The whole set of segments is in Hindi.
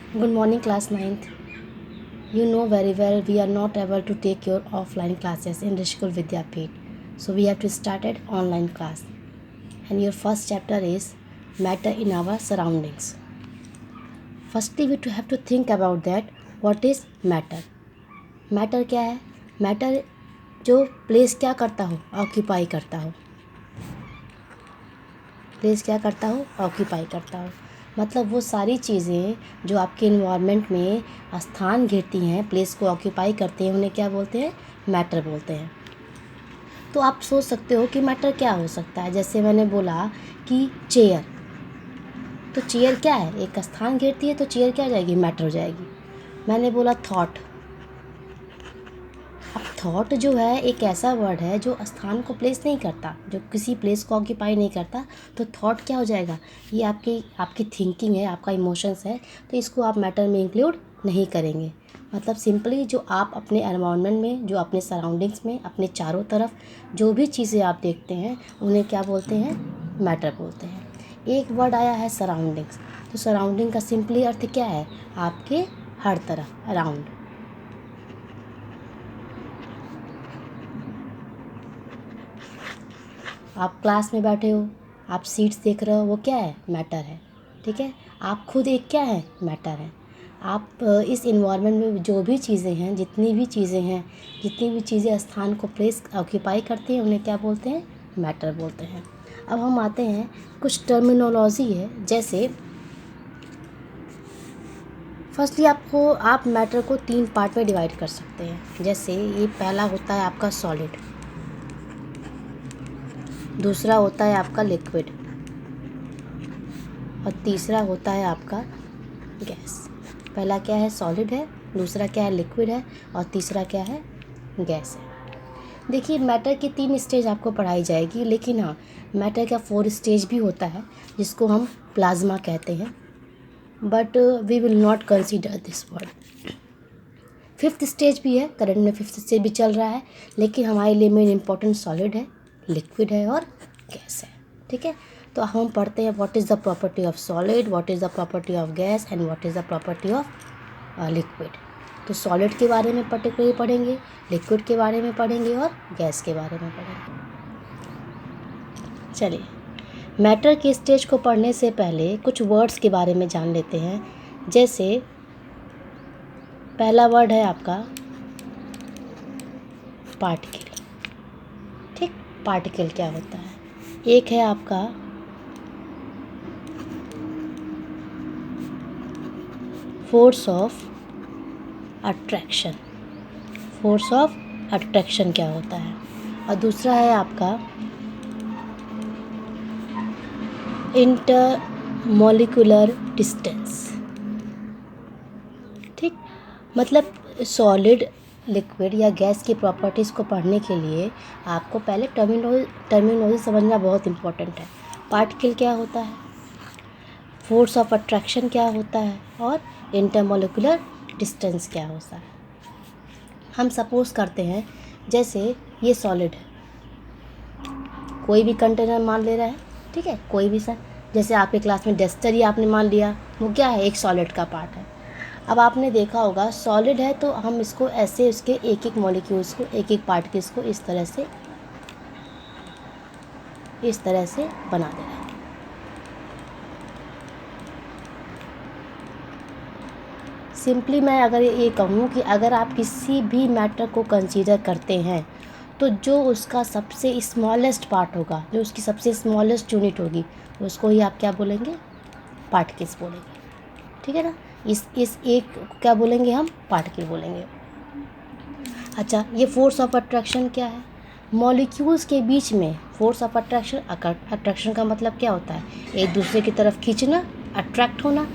Good morning, class ninth. You know very well we are not able to take your offline classes in Rishikul Vidyapeeth. So we have to start at online class. And your first chapter is matter in our surroundings. Firstly, we have to think about that. What is matter? Matter क्या है? Matter जो प्लेस क्या करता हो, ऑक्यूपाई करता हो. प्लेस क्या करता हो, ऑक्यूपाई करता हो. मतलब वो सारी चीज़ें जो आपके इन्वायरमेंट में स्थान घेरती हैं, प्लेस को ऑक्यूपाई करते हैं, उन्हें क्या बोलते हैं? मैटर बोलते हैं. तो आप सोच सकते हो कि मैटर क्या हो सकता है. जैसे मैंने बोला कि चेयर, तो चेयर क्या है? एक स्थान घेरती है, तो चेयर क्या हो जाएगी? मैटर हो जाएगी. मैंने बोला थॉट. अब थॉट जो है एक ऐसा वर्ड है जो स्थान को प्लेस नहीं करता, जो किसी प्लेस को ऑक्यूपाई नहीं करता. तो थॉट क्या हो जाएगा? ये आपकी थिंकिंग है, आपका इमोशंस है, तो इसको आप मैटर में इंक्लूड नहीं करेंगे. मतलब सिंपली जो आप अपने एनवायरनमेंट में, जो अपने सराउंडिंग्स में, अपने चारों तरफ जो भी चीज़ें आप देखते हैं उन्हें क्या बोलते हैं? मैटर बोलते हैं. एक वर्ड आया है सराउंडिंग्स. तो सराउंडिंग का सिंपली अर्थ क्या है? आपके हर तरफ, अराउंड. आप क्लास में बैठे हो, आप सीट्स देख रहे हो, वो क्या है? मैटर है. ठीक है. आप खुद एक क्या है? मैटर है. आप इस इन्वायरमेंट में जो भी चीज़ें हैं, जितनी भी चीज़ें स्थान को प्लेस ऑक्यूपाई करती हैं, उन्हें क्या बोलते हैं? मैटर बोलते हैं. अब हम आते हैं, कुछ टर्मिनोलॉजी है. जैसे फर्स्टली आप मैटर को 3 पार्ट में डिवाइड कर सकते हैं. जैसे ये पहला होता है आपका सॉलिड, दूसरा होता है आपका लिक्विड, और तीसरा होता है आपका गैस. पहला क्या है? सॉलिड है, दूसरा क्या है? लिक्विड है, और तीसरा क्या है? गैस है. देखिए, मैटर की 3 स्टेज आपको पढ़ाई जाएगी, लेकिन हाँ, मैटर का 4 स्टेज भी होता है जिसको हम प्लाज्मा कहते हैं. But we will not consider this word. 5th stage भी है, करंट में 5th स्टेज भी चल रहा है, लेकिन हमारे लिए मेन इम्पोर्टेंट सॉलिड है, लिक्विड है और गैस है. ठीक है. तो हम पढ़ते हैं what is the property of solid, what is the property of gas and what is the property of liquid. तो सॉलिड के बारे में पर्टिकुलरली पढ़ेंगे, लिक्विड के बारे में पढ़ेंगे और गैस के बारे में पढ़ेंगे. चलिए, मैटर के स्टेज को पढ़ने से पहले कुछ वर्ड्स के बारे में जान लेते हैं. जैसे पहला वर्ड है आपका पार्टिकल. ठीक. पार्टिकल क्या होता है? एक है आपका force of attraction. Force of attraction क्या होता है? और दूसरा है आपका इंटरमॉलिक्यूलर डिस्टेंस. ठीक. मतलब सॉलिड, लिक्विड या गैस की प्रॉपर्टीज़ को पढ़ने के लिए आपको पहले टर्मिनोलॉजी समझना बहुत इम्पोर्टेंट है. पार्टिकल क्या होता है, फोर्स ऑफ अट्रैक्शन क्या होता है, और इंटरमॉलिक्यूलर डिस्टेंस क्या होता है. हम सपोज करते हैं, जैसे ये सॉलिड है, कोई भी कंटेनर मान ले रहा है. ठीक है. कोई भी सर, जैसे आपके क्लास में डस्टर ही आपने मान लिया, वो क्या है? एक सॉलिड का पार्ट है. अब आपने देखा होगा सॉलिड है तो हम इसको ऐसे उसके एक एक मॉलिक्यूल्स को, एक एक पार्टिकल्स को इस तरह से बना दे रहे हैं. सिंपली मैं अगर ये कहूँ कि अगर आप किसी भी मैटर को कंसीडर करते हैं तो जो उसका सबसे स्मॉलेस्ट पार्ट होगा, जो उसकी सबसे स्मॉलेस्ट यूनिट होगी, उसको ही आप क्या बोलेंगे? पार्टिकल्स बोलेंगे. ठीक है ना. इस एक क्या बोलेंगे? हम पार्टिकल बोलेंगे. अच्छा, ये फोर्स ऑफ अट्रैक्शन क्या है? मॉलिक्यूल्स के बीच में फोर्स ऑफ अट्रैक्शन. अट्रैक्शन का मतलब क्या होता है? एक दूसरे की तरफ खींचना, अट्रैक्ट होना.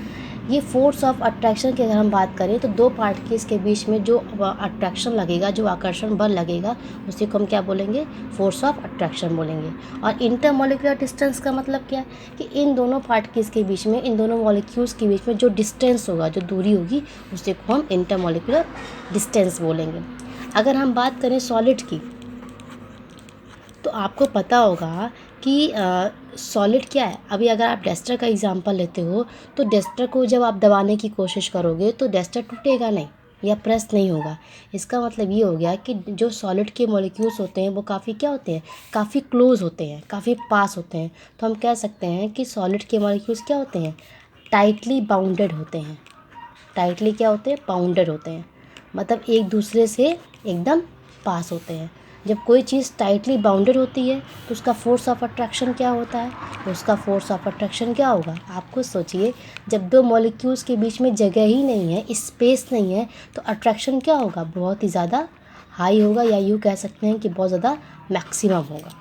ये फोर्स ऑफ अट्रैक्शन की अगर हम बात करें तो दो पार्टिकल्स के बीच में जो अट्रैक्शन लगेगा, जो आकर्षण बल लगेगा, उसी को हम क्या बोलेंगे? फोर्स ऑफ अट्रैक्शन बोलेंगे. और इंटरमॉलिक्यूलर डिस्टेंस का मतलब क्या है? कि इन दोनों पार्टिकल्स के बीच में, इन दोनों मॉलिक्यूल्स के बीच में जो डिस्टेंस होगा, जो दूरी होगी, उसी को हम इंटरमॉलिक्यूलर डिस्टेंस बोलेंगे. अगर हम बात करें सॉलिड की, तो आपको पता होगा कि सॉलिड क्या है। अभी अगर आप डस्टर का एग्जांपल लेते हो तो डस्टर को जब आप दबाने की कोशिश करोगे तो डस्टर टूटेगा नहीं या प्रेस नहीं होगा। इसका मतलब ये हो गया कि जो सॉलिड के मॉलिक्यूल्स होते हैं वो काफ़ी क्या होते हैं, काफ़ी क्लोज होते हैं, काफ़ी पास होते हैं। तो हम कह सकते हैं कि सॉलिड के मॉलिक्यूल्स क्या होते हैं, टाइटली बाउंडेड होते हैं। टाइटली क्या होते हैं, बाउंडेड होते हैं, मतलब एक दूसरे से एकदम पास होते हैं। जब कोई चीज़ टाइटली बाउंडेड होती है तो उसका फोर्स ऑफ अट्रैक्शन क्या होता है, उसका फोर्स ऑफ अट्रैक्शन क्या होगा। आप खुद सोचिए, जब दो मॉलिक्यूल्स के बीच में जगह ही नहीं है, स्पेस नहीं है, तो अट्रैक्शन क्या होगा, बहुत ही ज़्यादा हाई होगा, या यूँ कह सकते हैं कि बहुत ज़्यादा मैक्सिमम होगा।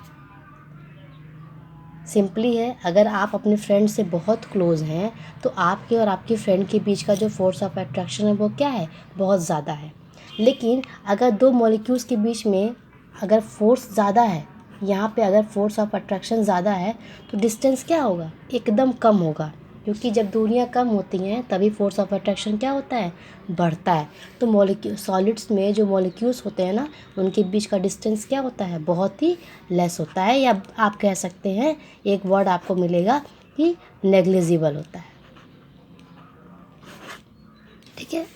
सिंपली है, अगर आप अपने फ्रेंड से बहुत क्लोज़ हैं तो आपके और आपकी फ्रेंड के बीच का जो फोर्स ऑफ अट्रैक्शन है वो क्या है, बहुत ज़्यादा है। लेकिन अगर दो मॉलिक्यूल्स के बीच में अगर फोर्स ज़्यादा है, यहाँ पे अगर फोर्स ऑफ अट्रैक्शन ज़्यादा है तो डिस्टेंस क्या होगा, एकदम कम होगा। क्योंकि जब दूरियां कम होती हैं तभी फोर्स ऑफ अट्रैक्शन क्या होता है, बढ़ता है। तो मॉलिक्यूल सॉलिड्स में जो मॉलिक्यूल्स होते हैं ना, उनके बीच का डिस्टेंस क्या होता है, बहुत ही लेस होता है, या आप कह सकते हैं एक वर्ड आपको मिलेगा कि नेग्लिजिबल होता है। ठीक है,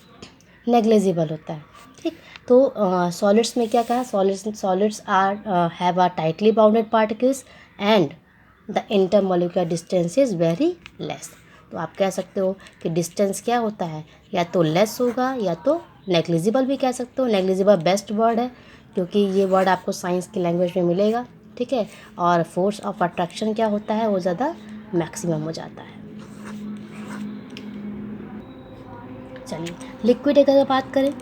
नेग्लिजिबल होता है। ठीक, तो सॉलिड्स में क्या कहा, solids are have a tightly bounded particles and the intermolecular distance is very less. तो आप कह सकते हो कि डिस्टेंस क्या होता है, या तो लेस होगा या तो नेग्लिजिबल भी कह सकते हो। नेग्लिजिबल बेस्ट वर्ड है क्योंकि ये वर्ड आपको साइंस की लैंग्वेज में मिलेगा। ठीक है, और फोर्स ऑफ अट्रैक्शन क्या होता है, वो ज़्यादा मैक्सिमम हो जाता है। चलिए, लिक्विड अगर बात करें,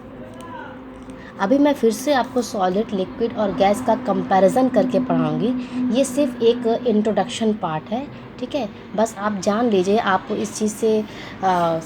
अभी मैं फिर से आपको सॉलिड, लिक्विड और गैस का कंपैरिजन करके पढ़ाऊंगी। ये सिर्फ एक इंट्रोडक्शन पार्ट है। ठीक है, बस आप जान लीजिए, आप इस चीज़ से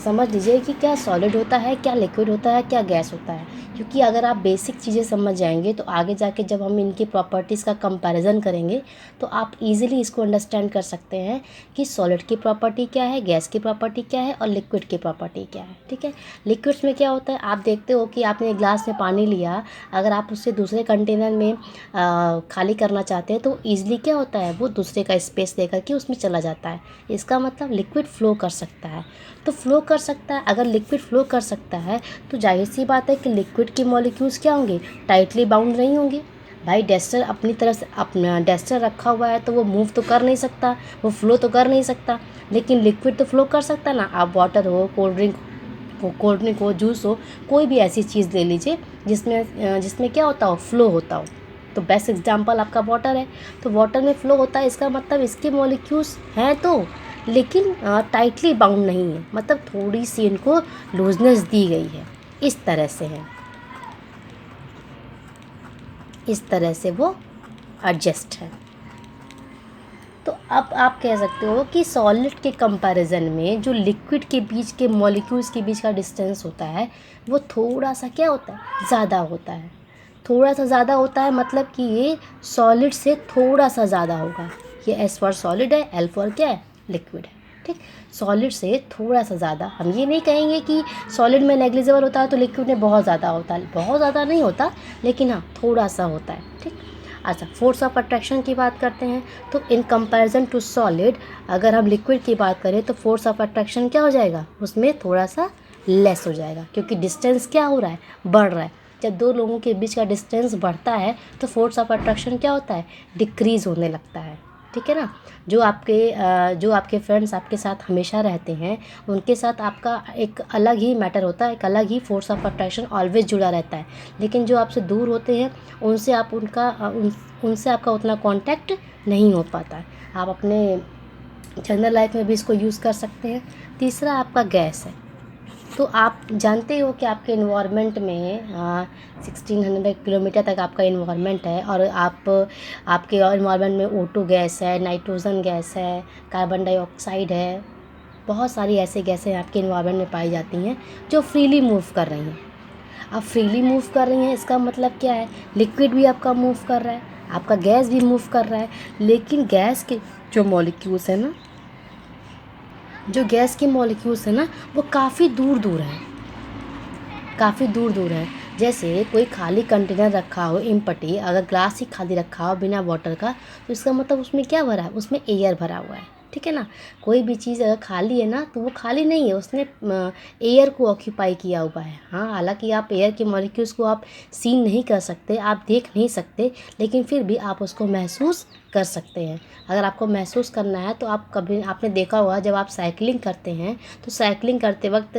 समझ लीजिए कि क्या सॉलिड होता है, क्या लिक्विड होता है, क्या गैस होता है। क्योंकि अगर आप बेसिक चीज़ें समझ जाएंगे तो आगे जाके जब हम इनकी प्रॉपर्टीज़ का कंपैरिजन करेंगे तो आप इजीली इसको अंडरस्टैंड कर सकते हैं कि सॉलिड की प्रॉपर्टी क्या है, गैस की प्रॉपर्टी क्या है और लिक्विड की प्रॉपर्टी क्या है। ठीक है, लिक्विड्स में क्या होता है, आप देखते हो कि आपने एक ग्लास में पानी लिया, अगर आप उससे दूसरे कंटेनर में खाली करना चाहते हैं तो ईजिली क्या होता है, वो दूसरे का स्पेस देकर के उसमें चला जाता है। इसका मतलब लिक्विड फ्लो कर सकता है। तो फ्लो कर सकता है, अगर लिक्विड फ्लो कर सकता है तो जाहिर सी बात है कि लिक्विड के मॉलिक्यूल्स क्या होंगे, टाइटली बाउंड नहीं होंगे। भाई डस्टर अपनी तरफ से अपना डस्टर रखा हुआ है तो वो मूव तो कर नहीं सकता, वो फ्लो तो कर नहीं सकता, लेकिन लिक्विड तो फ्लो कर सकता ना। आप वाटर हो, कोल्ड ड्रिंक हो, जूस हो, कोई भी ऐसी चीज़ ले लीजिए जिसमें क्या होता हो, फ्लो होता हो। तो बेस्ट एग्जांपल आपका वाटर है। तो वाटर में फ्लो होता है, इसका मतलब इसके मॉलिक्यूल्स हैं तो, लेकिन टाइटली बाउंड नहीं है, मतलब थोड़ी सी इनको लूजनेस दी गई है। इस तरह से है, इस तरह से वो एडजस्ट है। तो अब आप कह सकते हो कि सॉलिड के कंपैरिजन में जो लिक्विड के बीच के मॉलिक्यूल्स के बीच का डिस्टेंस होता है वो थोड़ा सा क्या होता है, ज़्यादा होता है। थोड़ा सा ज़्यादा होता है मतलब कि ये सॉलिड से थोड़ा सा ज़्यादा होगा। ये एस फॉर सॉलिड है, एल फॉर क्या है, लिक्विड है। ठीक, सॉलिड से थोड़ा सा ज़्यादा। हम ये नहीं कहेंगे कि सॉलिड में नेग्लिजिबल होता है तो लिक्विड में बहुत ज़्यादा होता है, बहुत ज़्यादा नहीं होता, लेकिन हाँ थोड़ा सा होता है। ठीक, अच्छा, फोर्स ऑफ अट्रैक्शन की बात करते हैं तो इन कंपैरिजन टू सॉलिड, अगर हम लिक्विड की बात करें तो फोर्स ऑफ अट्रैक्शन क्या हो जाएगा, उसमें थोड़ा सा लेस हो जाएगा, क्योंकि डिस्टेंस क्या हो रहा है, बढ़ रहा है। जब दो लोगों के बीच का डिस्टेंस बढ़ता है तो फोर्स ऑफ अट्रैक्शन क्या होता है, डिक्रीज होने लगता है। ठीक है ना, जो आपके फ्रेंड्स आपके साथ हमेशा रहते हैं उनके साथ आपका एक अलग ही मैटर होता है, एक अलग ही फोर्स ऑफ अट्रैक्शन ऑलवेज जुड़ा रहता है। लेकिन जो आपसे दूर होते हैं उनसे उनसे आपका उतना कांटेक्ट नहीं हो पाता है। आप अपने जनरल लाइफ में भी इसको यूज़ कर सकते हैं। तीसरा आपका गैस है। तो आप जानते हो कि आपके इन्वायरमेंट में 1600 किलोमीटर तक आपका इन्वायरमेंट है, और आपके इन्वायरमेंट में O2 गैस है, नाइट्रोजन गैस है, कार्बन डाइऑक्साइड है, बहुत सारी ऐसे गैसें आपके इन्वायरमेंट में पाई जाती हैं जो फ्रीली मूव कर रही हैं। अब फ्रीली मूव कर रही हैं इसका मतलब क्या है, लिक्विड भी आपका मूव कर रहा है, आपका गैस भी मूव कर रहा है, लेकिन गैस के जो मॉलिक्यूल्स है ना, जो गैस के मॉलिक्यूल्स है ना, वो काफ़ी दूर दूर है, काफ़ी दूर दूर है। जैसे कोई खाली कंटेनर रखा हो एम्प्टी, अगर ग्लास ही खाली रखा हो बिना वाटर का, तो इसका मतलब उसमें क्या भरा है, उसमें एयर भरा हुआ है, ठीक है ना। कोई भी चीज़ अगर खाली है ना तो वो खाली नहीं है, उसने एयर को ऑक्यूपाई किया हुआ है। हाँ, हालांकि आप एयर के मॉलिक्यूल्स को आप सीन नहीं कर सकते, आप देख नहीं सकते, लेकिन फिर भी आप उसको महसूस कर सकते हैं। अगर आपको महसूस करना है तो आप कभी आपने देखा होगा जब आप साइकिलिंग करते हैं तो साइकिलिंग करते वक्त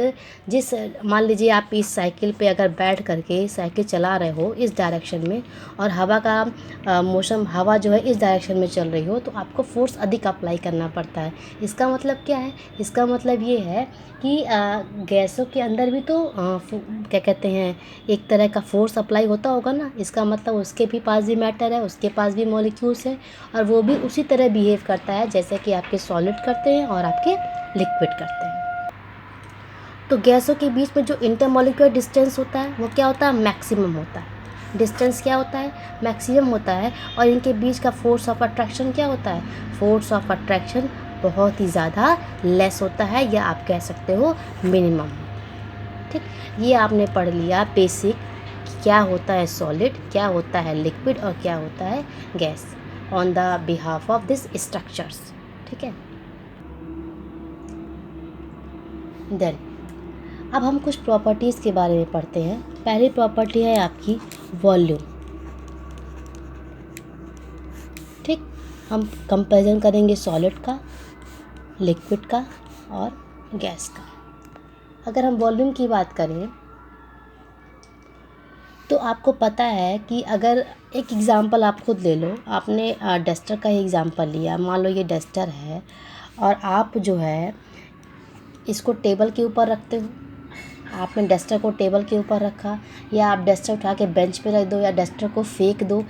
जिस मान लीजिए आप इस साइकिल पे अगर बैठ करके साइकिल चला रहे हो इस डायरेक्शन में और हवा का मौसम हवा जो है इस डायरेक्शन में चल रही हो तो आपको फोर्स अधिक अप्लाई करना पड़ता है। इसका मतलब क्या है, इसका मतलब ये है कि गैसों के अंदर भी तो क्या कहते हैं एक तरह का फोर्स अप्लाई होता होगा ना। इसका मतलब उसके भी पास भी मैटर है, उसके पास भी मॉलिक्यूल्स है और वो भी उसी तरह बिहेव करता है जैसे कि आपके सॉलिड करते हैं और आपके लिक्विड करते हैं। तो गैसों के बीच में जो इंटरमॉलिक्यूलर डिस्टेंस होता है वो क्या होता है, मैक्सिमम होता है। डिस्टेंस क्या होता है, मैक्सिमम होता है। और इनके बीच का फोर्स ऑफ अट्रैक्शन क्या होता है, फोर्स ऑफ अट्रैक्शन बहुत ही ज़्यादा लेस होता है या आप कह सकते हो मिनिमम। ठीक, ये आपने पढ़ लिया बेसिक क्या होता है सॉलिड, क्या होता है लिक्विड और क्या होता है gas on the behalf of this structures. ठीक है, देन अब हम कुछ प्रॉपर्टीज़ के बारे में पढ़ते हैं। पहली प्रॉपर्टी है आपकी वॉल्यूम। ठीक, हम कंपैरिजन करेंगे सॉलिड का, लिक्विड का और गैस का। अगर हम वॉल्यूम की बात करें तो आपको पता है कि अगर एक एग्ज़ाम्पल आप खुद ले लो, आपने डस्टर का ही एग्ज़ाम्पल लिया। मान लो ये डस्टर है और आप जो है इसको टेबल के ऊपर रखते हो, आपने डस्टर को टेबल के ऊपर रखा या आप डस्टर उठा के बेंच पे रख दो या डस्टर को फेंक दो।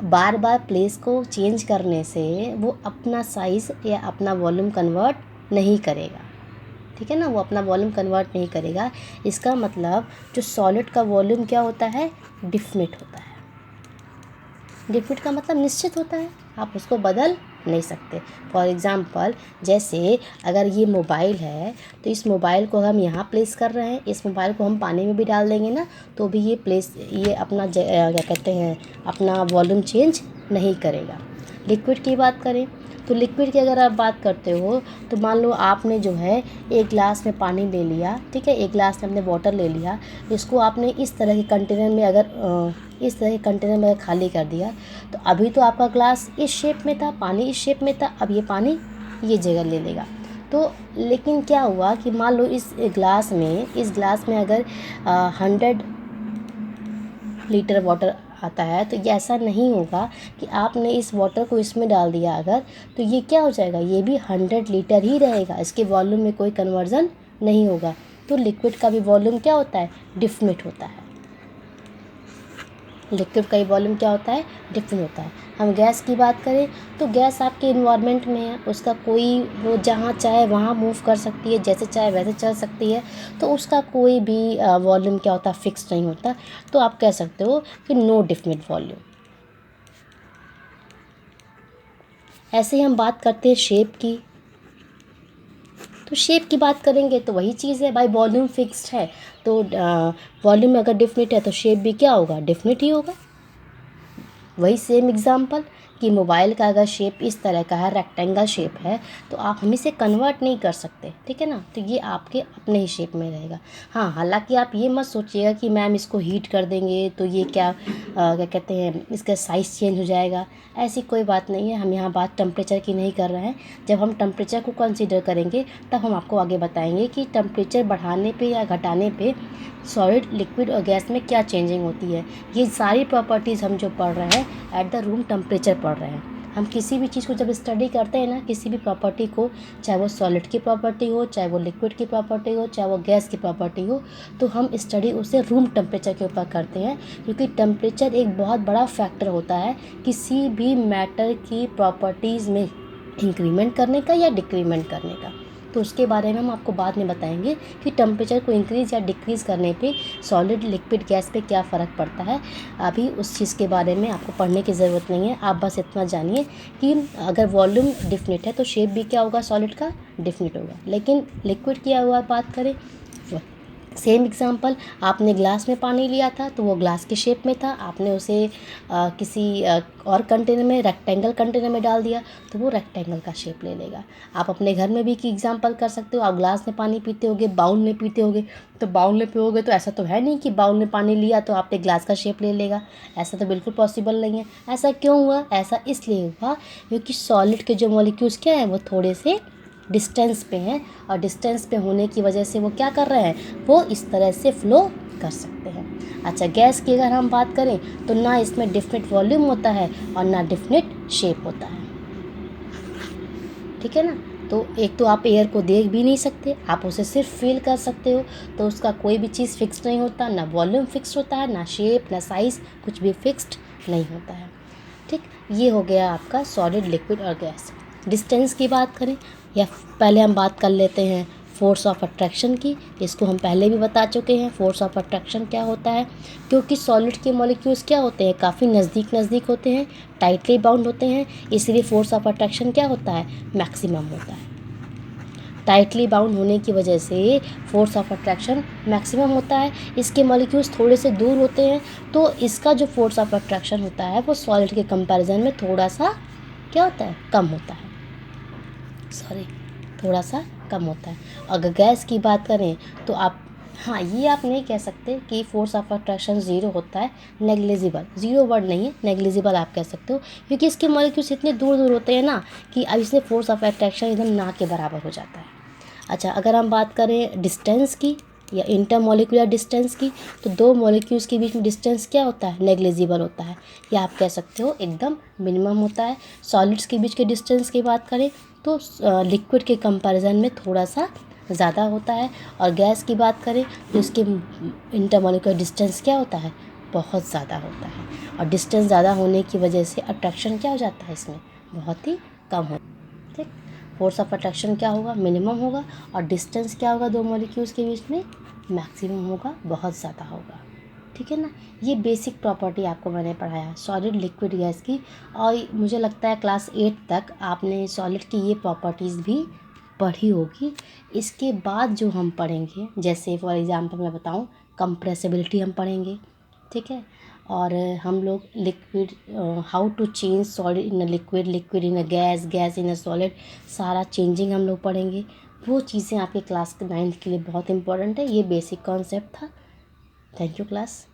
बार बार प्लेस को चेंज करने से वो अपना साइज़ या अपना वॉल्यूम कन्वर्ट नहीं करेगा। ठीक है ना, वो अपना वॉल्यूम कन्वर्ट नहीं करेगा। इसका मतलब जो सॉलिड का वॉल्यूम क्या होता है, डिफिनिट होता है। डिफिनिट का मतलब निश्चित होता है, आप उसको बदल नहीं सकते। फॉर एग्ज़ाम्पल जैसे अगर ये मोबाइल है तो इस मोबाइल को हम यहाँ प्लेस कर रहे हैं, इस मोबाइल को हम पानी में भी डाल देंगे ना तो भी ये अपना क्या कहते हैं अपना वॉल्यूम चेंज नहीं करेगा। लिक्विड की बात करें तो लिक्विड की अगर आप बात करते हो तो मान लो आपने जो है एक गिलास में पानी ले लिया, ठीक है, एक गिलास में आपने वाटर ले लिया, इसको आपने इस तरह के कंटेनर में अगर खाली कर दिया तो अभी तो आपका ग्लास इस शेप में था, पानी इस शेप में था, अब ये पानी ये जगह ले लेगा। तो लेकिन क्या हुआ कि मान लो इस ग्लास में अगर 100 लीटर वाटर आता है तो ये ऐसा नहीं होगा कि आपने इस वाटर को इसमें डाल दिया अगर तो ये क्या हो जाएगा, ये भी 100 लीटर ही रहेगा, इसके वॉल्यूम में कोई कन्वर्जन नहीं होगा। तो लिक्विड का भी वॉल्यूम क्या होता है, डिफिनिट होता है। लिक्विड का ही वॉल्यूम क्या होता है, डिफिनिट होता है। हम गैस की बात करें तो गैस आपके इन्वायरमेंट में है, उसका कोई वो जहाँ चाहे वहाँ मूव कर सकती है, जैसे चाहे वैसे चल सकती है, तो उसका कोई भी वॉल्यूम क्या होता है, फिक्स नहीं होता। तो आप कह सकते हो कि नो डिफिनिट वॉल्यूम। ऐसे ही हम बात करते हैं शेप की, तो शेप की बात करेंगे तो वही चीज़ है भाई, वॉल्यूम फिक्स्ड है तो वॉल्यूम अगर डिफिनिट है तो शेप भी क्या होगा, डिफिनिट ही होगा। वही सेम एग्जांपल कि मोबाइल का अगर शेप इस तरह का है, रेक्टेंगल शेप है, तो आप हम इसे कन्वर्ट नहीं कर सकते, ठीक है ना, तो ये आपके अपने ही शेप में रहेगा। हाँ, हालांकि आप ये मत सोचिएगा कि मैम इसको हीट कर देंगे तो ये क्या कहते हैं इसका साइज़ चेंज हो जाएगा, ऐसी कोई बात नहीं है। हम यहाँ बात टेम्परेचर की नहीं कर रहे हैं। जब हम टेम्परेचर को कंसीडर करेंगे तब हम आपको आगे बताएंगे कि टेम्परेचर बढ़ाने पे या घटाने पे सॉलिड, लिक्विड और गैस में क्या चेंजिंग होती है। ये सारी प्रॉपर्टीज़ हम जो पढ़ रहे हैं एट द रूम टेम्परेचर पढ़ रहे हैं। हम किसी भी चीज़ को जब स्टडी करते हैं ना, किसी भी प्रॉपर्टी को, चाहे वो सॉलिड की प्रॉपर्टी हो, चाहे वो लिक्विड की प्रॉपर्टी हो, चाहे वो गैस की प्रॉपर्टी हो, तो हम स्टडी उसे रूम टेम्परेचर के ऊपर करते हैं, क्योंकि टेम्परेचर एक बहुत बड़ा फैक्टर होता है किसी भी मैटर की प्रॉपर्टीज़ में इंक्रीमेंट करने का या डिक्रीमेंट करने का। तो उसके बारे में हम आपको बाद में बताएंगे कि टेम्परेचर को इंक्रीज़ या डिक्रीज़ करने पे सॉलिड, लिक्विड, गैस पे क्या फ़र्क पड़ता है। अभी उस चीज़ के बारे में आपको पढ़ने की ज़रूरत नहीं है। आप बस इतना जानिए कि अगर वॉल्यूम डिफिनिट है तो शेप भी क्या होगा, सॉलिड का डिफिनिट होगा। लेकिन लिक्विड की हुआ बात करें सेम एग्जांपल, आपने ग्लास में पानी लिया था तो वो ग्लास के शेप में था, आपने उसे किसी और कंटेनर में, रेक्टेंगल कंटेनर में डाल दिया तो वो रेक्टेंगल का शेप ले लेगा। आप अपने घर में भी की एग्जांपल कर सकते हो। आप ग्लास में पानी पीते होगे, बाउल में पीते होगे, तो बाउल में पियोगे तो ऐसा तो है नहीं कि बाउल में पानी लिया तो आपने ग्लास का शेप ले लेगा, ऐसा तो बिल्कुल पॉसिबल नहीं है। ऐसा क्यों हुआ? ऐसा इसलिए हुआ क्योंकि सॉलिड के जो मॉलिक्यूल्स क्या हैं वो थोड़े से डिस्टेंस पे हैं, और डिस्टेंस पे होने की वजह से वो क्या कर रहे हैं, वो इस तरह से फ्लो कर सकते हैं। अच्छा, गैस की अगर हम बात करें तो ना इसमें डिफिनिट वॉल्यूम होता है और ना डिफिनिट शेप होता है, ठीक है ना। तो एक तो आप एयर को देख भी नहीं सकते, आप उसे सिर्फ फील कर सकते हो, तो उसका कोई भी चीज़ फिक्स नहीं होता, ना वॉल्यूम फिक्स होता है, ना शेप, ना साइज़, कुछ भी फिक्स्ड नहीं होता है, ठीक। ये हो गया आपका सॉलिड, लिक्विड और गैस। डिस्टेंस की बात करें, या पहले हम बात कर लेते हैं फोर्स ऑफ अट्रैक्शन की। इसको हम पहले भी बता चुके हैं, फोर्स ऑफ अट्रैक्शन क्या होता है। क्योंकि सॉलिड के मॉलिक्यूल्स क्या होते हैं, काफ़ी नज़दीक नज़दीक होते हैं, टाइटली बाउंड होते हैं, इसलिए फोर्स ऑफ अट्रैक्शन क्या होता है, मैक्सिमम होता है। टाइटली बाउंड होने की वजह से फोर्स ऑफ अट्रैक्शन मैक्सिमम होता है। इसके मॉलिक्यूल्स थोड़े से दूर होते हैं, तो इसका जो फोर्स ऑफ अट्रैक्शन होता है वो सॉलिड के कंपैरिजन में थोड़ा सा क्या होता है, कम होता है, सॉरी, थोड़ा सा कम होता है। अगर गैस की बात करें तो आप, हाँ, ये आप नहीं कह सकते कि फोर्स ऑफ अट्रैक्शन ज़ीरो होता है, नेग्लिजिबल, ज़ीरो वर्ड नहीं है, नेग्लिजिबल आप कह सकते हो, क्योंकि इसके मॉलिक्यूल्स इतने दूर दूर होते हैं ना कि अब इससे फोर्स ऑफ अट्रैक्शन एकदम ना के बराबर हो जाता है। अच्छा, अगर हम बात करें डिस्टेंस की या इंटरमॉलिक्यूलर डिस्टेंस की, तो दो मॉलिक्यूल्स के बीच में डिस्टेंस क्या होता है, नेग्लिजिबल होता है, या आप कह सकते हो एकदम मिनिमम होता है। सॉलिड्स के बीच के डिस्टेंस की बात करें तो लिक्विड के कंपैरिजन में थोड़ा सा ज़्यादा होता है, और गैस की बात करें तो इसके इंटरमॉलिक्यूलर डिस्टेंस क्या होता है, बहुत ज़्यादा होता है, और डिस्टेंस ज़्यादा होने की वजह से अट्रैक्शन क्या हो जाता है इसमें, बहुत ही कम होता है, ठीक। फोर्स ऑफ अट्रैक्शन क्या होगा, मिनिमम होगा, और डिस्टेंस क्या होगा दो मॉलिक्यूल्स के बीच में, मैक्सिमम होगा, बहुत ज़्यादा होगा, ठीक है ना। ये बेसिक प्रॉपर्टी आपको मैंने पढ़ाया सॉलिड, लिक्विड, गैस की, और मुझे लगता है क्लास 8 तक आपने सॉलिड की ये प्रॉपर्टीज़ भी पढ़ी होगी। इसके बाद जो हम पढ़ेंगे, जैसे फॉर एग्ज़ाम्पल मैं बताऊँ, कंप्रेसिबिलिटी हम पढ़ेंगे, ठीक है, और हम लोग liquid, how to change solid in a liquid, liquid in a gas, gas in a solid, सारा चेंजिंग हम लोग पढ़ेंगे। वो चीज़ें आपके क्लास 9th के लिए बहुत इंपॉर्टेंट है। ये बेसिक कॉन्सेप्ट था। Thank you class.